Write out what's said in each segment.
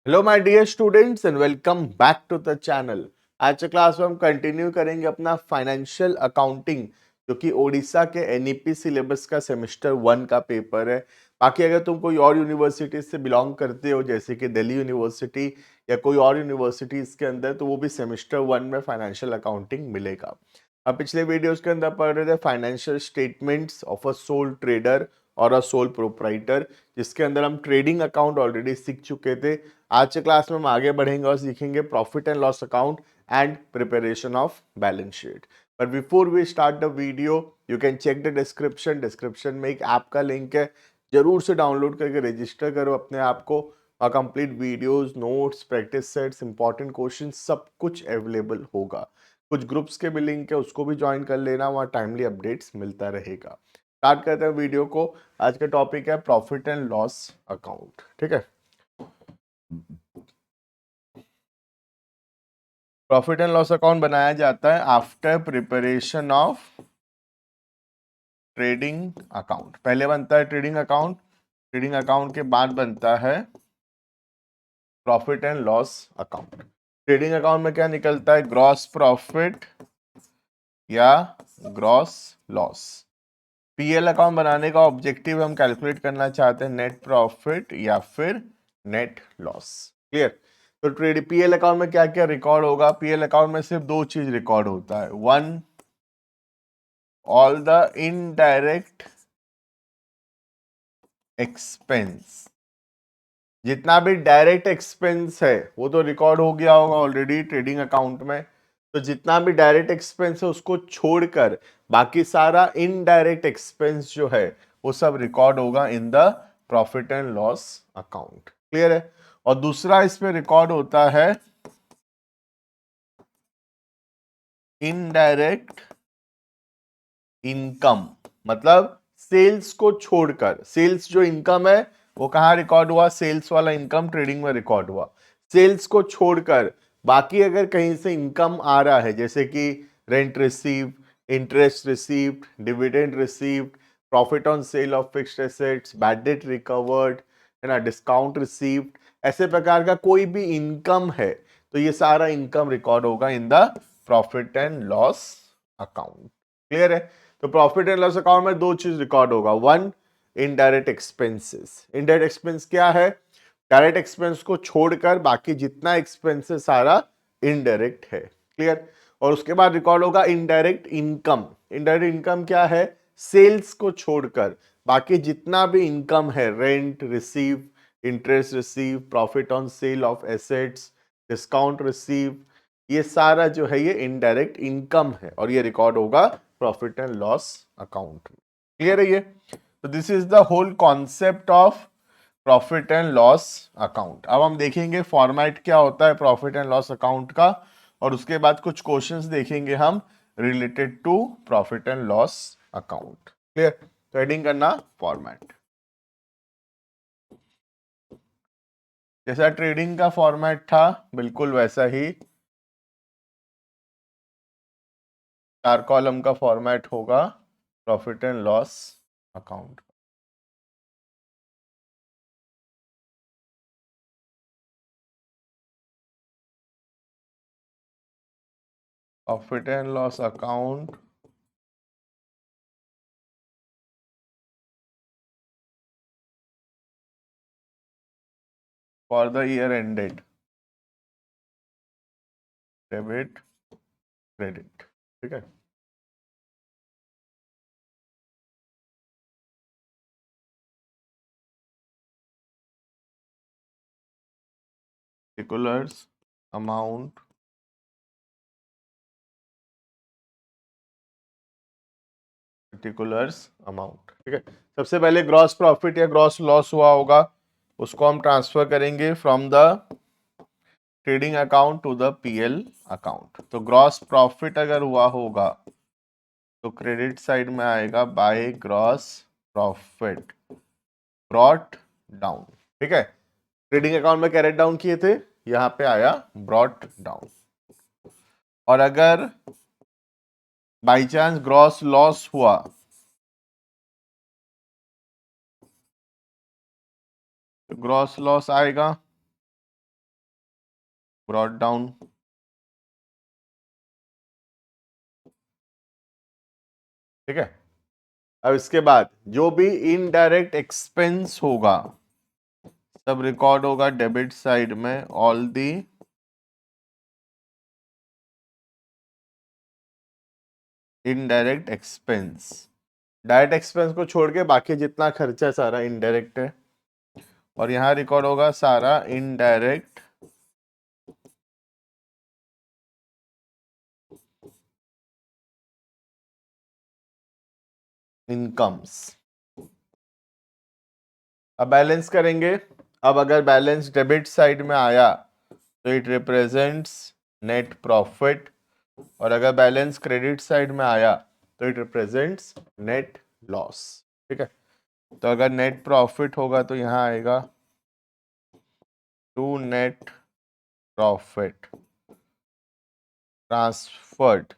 Hello my dear students and welcome back to the channel. आज के class में हम कंटिन्यू करेंगे अपना फाइनेंशियल अकाउंटिंग, जो कि ओडिशा के एनईपी सिलेबस का सेमेस्टर 1 का पेपर है। बाकी अगर तुम कोई और यूनिवर्सिटी से बिलोंग करते हो, जैसे कि दिल्ली यूनिवर्सिटी या कोई और यूनिवर्सिटीज के अंदर, तो वो भी सेमेस्टर 1 में फाइनेंशियल अकाउंटिंग मिलेगा। अब पिछले वीडियोस के अंदर पढ़ रहे थे financial statements of a soul trader और अ सोल प्रोप्राइटर, जिसके अंदर हम ट्रेडिंग अकाउंट ऑलरेडी सीख चुके थे। आज के क्लास में हम आगे बढ़ेंगे और सीखेंगे profit and loss account and preparation of balance sheet. But before we start the video, you can check the description में एक ऐप का लिंक है, जरूर से डाउनलोड करके रजिस्टर करो अपने आप को। और complete videos, notes, practice sets, important question सब कुछ अवेलेबल होगा। कुछ ग्रुप्स के भी लिंक है, उसको भी ज्वाइन कर लेना, वहाँ टाइमली अपडेट्स मिलता रहेगा। स्टार्ट करते हैं वीडियो को। आज का टॉपिक है प्रॉफिट एंड लॉस अकाउंट। ठीक है, प्रॉफिट एंड लॉस अकाउंट बनाया जाता है after preparation of trading account. पहले बनता है ट्रेडिंग अकाउंट, ट्रेडिंग अकाउंट के बाद बनता है profit and loss account. Trading account में क्या निकलता है? ग्रॉस प्रॉफिट या ग्रॉस लॉस। पीएल अकाउंट बनाने का ऑब्जेक्टिव हम कैलकुलेट करना चाहते हैं नेट प्रॉफिट या फिर नेट लॉस। क्लियर? तो ट्रेड पीएल अकाउंट में क्या क्या रिकॉर्ड होगा? पीएल अकाउंट में सिर्फ दो चीज रिकॉर्ड होता है। One, all the indirect expense. जितना भी डायरेक्ट एक्सपेंस है वो तो रिकॉर्ड हो गया होगा ऑलरेडी ट्रेडिंग अकाउंट में। तो जितना भी डायरेक्ट एक्सपेंस है उसको छोड़कर बाकी सारा इनडायरेक्ट एक्सपेंस जो है वो सब रिकॉर्ड होगा in the profit and loss account. Clear है? और दूसरा इसमें रिकॉर्ड होता है इनडायरेक्ट इनकम। मतलब सेल्स को छोड़कर, सेल्स जो इनकम है वो कहाँ रिकॉर्ड हुआ? सेल्स वाला इनकम ट्रेडिंग में रिकॉर्ड हुआ। सेल्स को छोड़कर बाकी अगर कहीं से इनकम आ रहा है, जैसे कि rent receive, interest received, dividend received, profit on sale of fixed assets, bad debt recovered, है ना, डिस्काउंट रिसीव्ड, ऐसे प्रकार का कोई भी इनकम है तो ये सारा इनकम रिकॉर्ड होगा in the profit and loss account. Clear है? तो प्रॉफिट एंड लॉस अकाउंट में दो चीज रिकॉर्ड होगा। One, indirect expenses. Indirect expense क्या है? डायरेक्ट एक्सपेंस को छोड़कर बाकी जितना एक्सपेंस है सारा इनडायरेक्ट है। क्लियर? और उसके बाद रिकॉर्ड होगा इनडायरेक्ट इनकम। इनडायरेक्ट इनकम क्या है? सेल्स को छोड़कर बाकी जितना भी इनकम है, rent receive, interest receive, profit on sale of assets, discount receive, ये सारा जो है ये इनडायरेक्ट इनकम है और ये रिकॉर्ड होगा प्रॉफिट एंड लॉस अकाउंट में। क्लियर है ये? तो this is the whole concept of profit and loss account. अब हम देखेंगे फॉर्मेट क्या होता है प्रॉफिट एंड लॉस अकाउंट का, और उसके बाद कुछ क्वेश्चंस देखेंगे हम related to profit and loss account. Clear? तो हेडिंग करना फॉर्मेट। जैसा ट्रेडिंग का फॉर्मेट था बिल्कुल वैसा ही 4 कॉलम का फॉर्मेट होगा profit and loss account. Profit and loss account for the year ended, debit credit. ठीक है? particulars amount, particulars amount। ठीक है? सबसे पहले ग्रॉस प्रॉफिट या ग्रॉस लॉस हुआ होगा, उसको हम ट्रांसफर करेंगे from the trading account to the PL account. तो ग्रॉस प्रॉफिट अगर हुआ होगा तो क्रेडिट साइड में आएगा by gross profit brought down. ठीक है? ट्रेडिंग अकाउंट में कैरेट डाउन किए थे, यहां पे आया ब्रॉट डाउन। और अगर बाई चांस ग्रॉस लॉस हुआ तो ग्रॉस लॉस आएगा ब्रॉट डाउन। ठीक है, अब इसके बाद जो भी इनडायरेक्ट एक्सपेंस होगा सब रिकॉर्ड होगा डेबिट साइड में। All the indirect expense, direct expense को छोड़ के बाकी जितना खर्चा सारा इनडायरेक्ट है, और यहां रिकॉर्ड होगा सारा इनडायरेक्ट इनकम्स। अब बैलेंस करेंगे। अब अगर बैलेंस डेबिट साइड में आया तो इट रिप्रेजेंट्स नेट प्रॉफिट, और अगर बैलेंस क्रेडिट साइड में आया तो इट रिप्रेजेंट्स नेट लॉस। ठीक है, तो अगर नेट प्रॉफिट होगा तो यहां आएगा to net profit transferred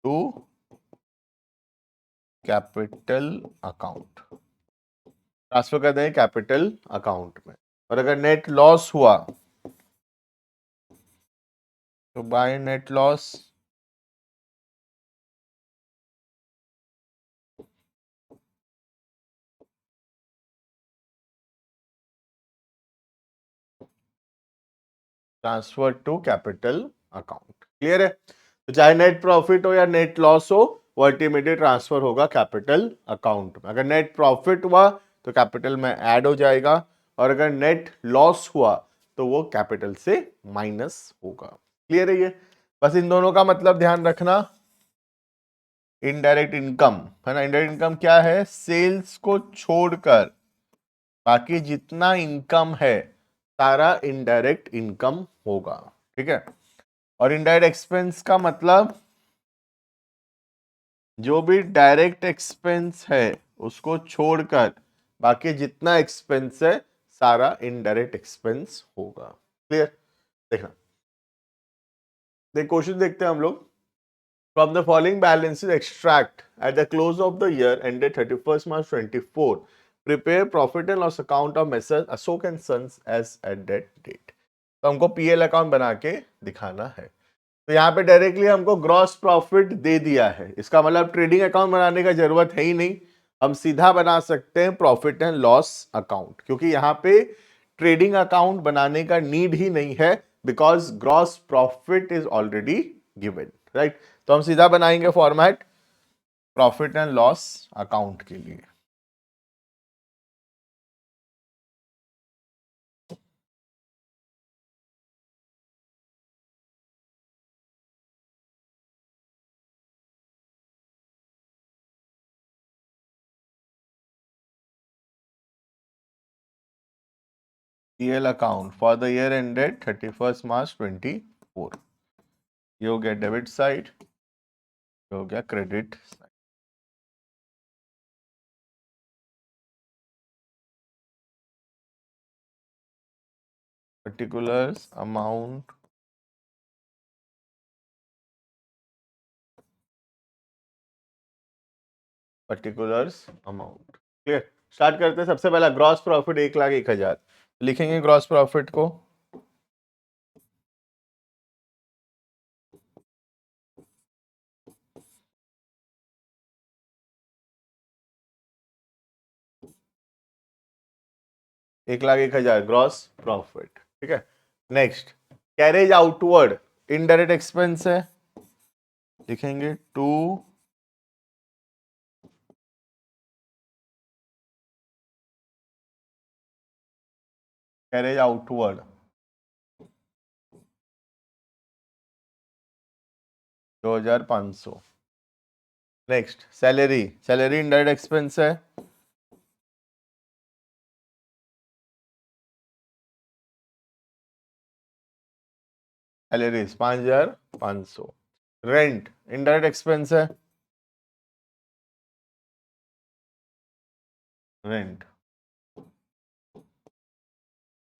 to capital account, transfer कर दें कैपिटल अकाउंट में। और अगर नेट लॉस हुआ तो by net loss transfer to capital account. Clear है? तो चाहे नेट प्रॉफिट हो या नेट लॉस हो, वो अल्टीमेटली ट्रांसफर होगा कैपिटल अकाउंट में। अगर नेट प्रॉफिट हुआ तो कैपिटल में ऐड हो जाएगा, और अगर नेट लॉस हुआ तो वो कैपिटल से माइनस होगा। क्लियर है ये? बस इन दोनों का मतलब ध्यान रखना। इनडायरेक्ट इनकम है ना, इनडायरेक्ट इनकम क्या है? सेल्स को छोड़कर बाकी जितना इनकम है सारा इनडायरेक्ट इनकम होगा। ठीक है, और इनडायरेक्ट एक्सपेंस का मतलब जो भी डायरेक्ट एक्सपेंस है उसको छोड़कर बाकी जितना एक्सपेंस है सारा इनडायरेक्ट एक्सपेंस होगा। क्लियर? देखना, क्वेश्चन देखते हैं हम लोग। From the following balances extract at the close of the year ended 31st March 24, prepare profit and loss account of messrs Ashok and sons as at that date. तो हमको PL account बना के दिखाना है। तो यहाँ पे डायरेक्टली हमको ग्रॉस प्रॉफिट दे दिया है, इसका मतलब ट्रेडिंग अकाउंट बनाने का जरूरत है ही नहीं। हम सीधा बना सकते हैं प्रॉफिट एंड लॉस अकाउंट, क्योंकि यहाँ पे ट्रेडिंग अकाउंट बनाने का नीड ही नहीं है, because gross profit is already given, right? तो हम सीधा बनाएंगे format profit and loss account के लिए। PL account for the year ended 31st March 24, ये हो गया डेबिट साइड, ये हो गया credit side. particulars amount particulars amount. Clear? Start करते हैं। सबसे पहला ग्रॉस प्रॉफिट 1,01,000 लिखेंगे। ग्रॉस प्रॉफिट को 1,01,000 ग्रॉस प्रॉफिट। ठीक है, next carriage outward indirect expense है, लिखेंगे to carriage outward 2,500। Next salary, salary indirect expense है, सैलरीज 5,500। रेंट इनडायरेक्ट एक्सपेंस है, rent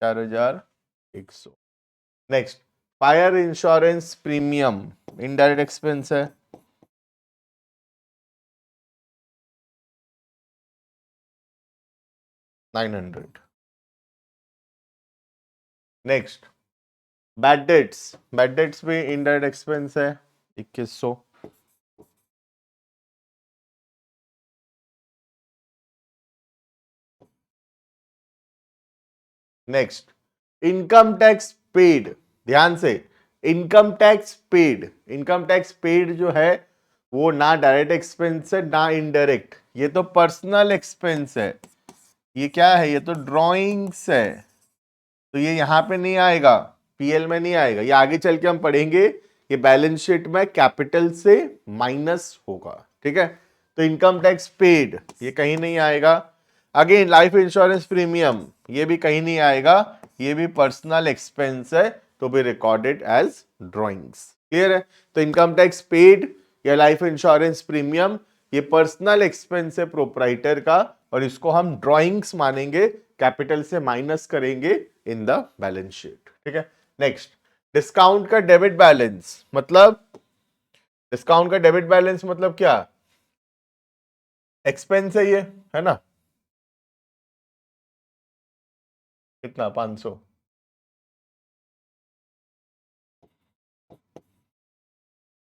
4,100। Next fire insurance premium indirect expense है, 900। नेक्स्ट बैड डेट्स भी indirect expense है 2100। Next, income tax paid, ध्यान से, income tax paid, income tax paid जो है वो ना डायरेक्ट एक्सपेंस है ना इनडायरेक्ट, ये तो पर्सनल एक्सपेंस है। ये क्या है, ये तो ड्रॉइंग्स है, तो ये यहां पे नहीं आएगा, पीएल में नहीं आएगा, ये आगे चल के हम पढ़ेंगे, ये बैलेंस शीट में कैपिटल से माइनस होगा, ठीक है। तो इनकम टैक्स पेड ये कहीं नहीं आएगा। अगेन लाइफ इंश्योरेंस प्रीमियम ये भी कहीं नहीं आएगा, ये भी पर्सनल एक्सपेंस है, तो भी रिकॉर्डेड एज ड्रॉइंग्स। क्लियर है? तो इनकम टैक्स पेड या लाइफ इंश्योरेंस प्रीमियम ये पर्सनल एक्सपेंस है प्रोप्राइटर का, और इसको हम ड्रॉइंग्स मानेंगे, कैपिटल से माइनस करेंगे इन द बैलेंस शीट, ठीक है। नेक्स्ट, डिस्काउंट का डेबिट बैलेंस मतलब, डिस्काउंट का डेबिट बैलेंस मतलब क्या, एक्सपेंस है ये, है ना, कितना 500।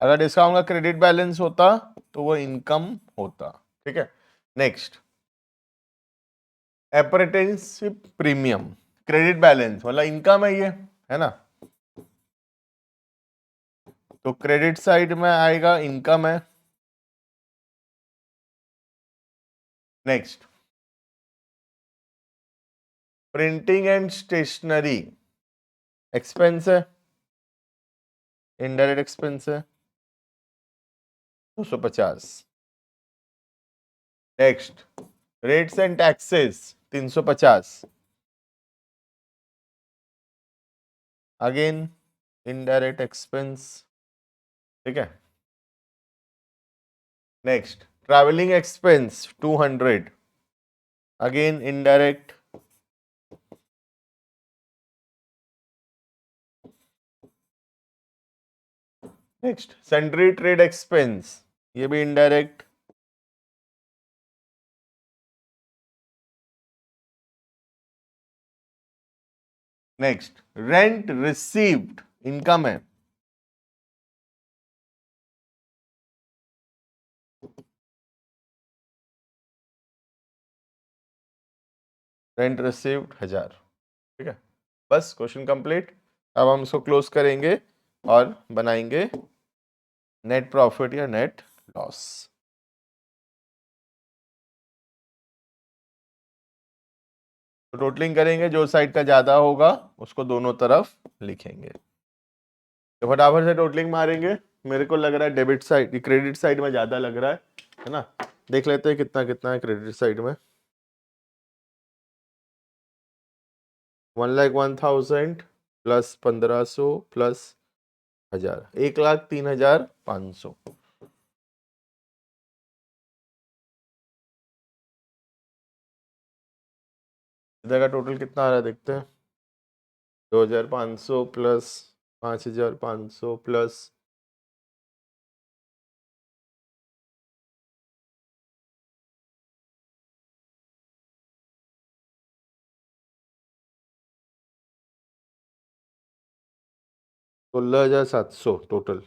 अगर डिस्काउंट का क्रेडिट बैलेंस होता तो वो इनकम होता, ठीक है। Next, apprenticeship premium, credit balance मतलब इनकम है ये, है ना, तो क्रेडिट साइड में आएगा, इनकम है। Next, printing and stationery expense है, इनडायरेक्ट एक्सपेंस है 250। Next, rates and taxes 350, again indirect expense, ठीक है। Next, travelling expense 200, again indirect. Next, sundry trade expense ये भी इनडायरेक्ट। नेक्स्ट, रेंट रिसीव्ड इनकम है, रेंट रिसीव्ड 1000, ठीक है। बस क्वेश्चन कंप्लीट। अब हम इसको क्लोज करेंगे और बनाएंगे नेट प्रॉफिट या नेट लॉस। तो टोटलिंग करेंगे, जो साइड का ज्यादा होगा उसको दोनों तरफ लिखेंगे। तो फटाफट से टोटलिंग मारेंगे। मेरे को लग रहा है डेबिट साइड, क्रेडिट साइड में ज्यादा लग रहा है ना। देख लेते हैं कितना कितना है क्रेडिट साइड में। 1,01,000 प्लस 1500 प्लस 1000, 1,03,500। इधर का टोटल कितना आ रहा है देखते हैं। 2,500 प्लस 5,500 प्लस 16,700 टोटल।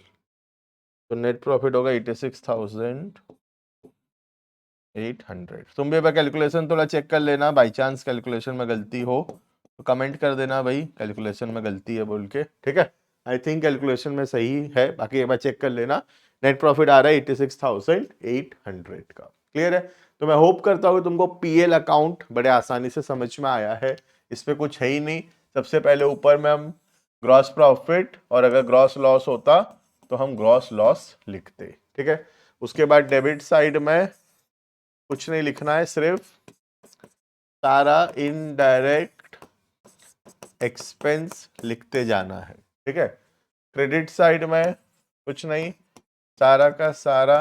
तो नेट प्रॉफिट होगा 86,800। तुम भी भाई कैलकुलेशन थोड़ा चेक कर लेना, बाई चांस कैलकुलेशन में गलती हो तो कमेंट कर देना भाई कैलकुलेशन में गलती है बोल के, ठीक है। आई थिंक कैलकुलेशन में सही है, बाकी एक बार चेक कर लेना। नेट प्रॉफिट आ रहा है 86,800 का। क्लियर है? तो मैं होप करता हूँ तुमको पीएल अकाउंट बड़े आसानी से समझ में आया है। इस पे कुछ है ही नहीं। सबसे पहले ऊपर में हम ग्रॉस प्रॉफिट, और अगर ग्रॉस लॉस होता तो हम ग्रॉस लॉस लिखते, ठीक है। उसके बाद डेबिट साइड में कुछ नहीं लिखना है, सिर्फ सारा इनडायरेक्ट एक्सपेंस लिखते जाना है, ठीक है। क्रेडिट साइड में कुछ नहीं, सारा का सारा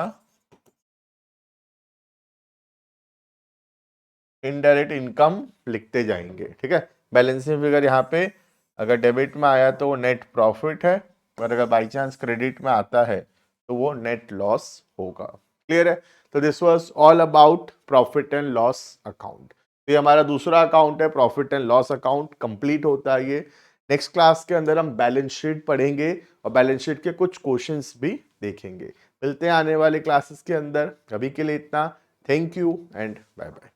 इनडायरेक्ट इनकम लिखते जाएंगे, ठीक है। बैलेंसिंग फिगर यहाँ पे अगर डेबिट में आया तो वो नेट प्रॉफिट है, और अगर बाई चांस क्रेडिट में आता है तो वो नेट लॉस होगा। क्लियर है? तो this was all about profit and loss account. तो ये हमारा दूसरा अकाउंट है, profit and loss account. Complete होता है ये नेक्स्ट क्लास के अंदर हम बैलेंस शीट पढ़ेंगे और बैलेंस शीट के कुछ क्वेश्चंस भी देखेंगे। मिलते हैं आने वाले क्लासेस के अंदर। अभी के लिए इतना। Thank you and bye bye.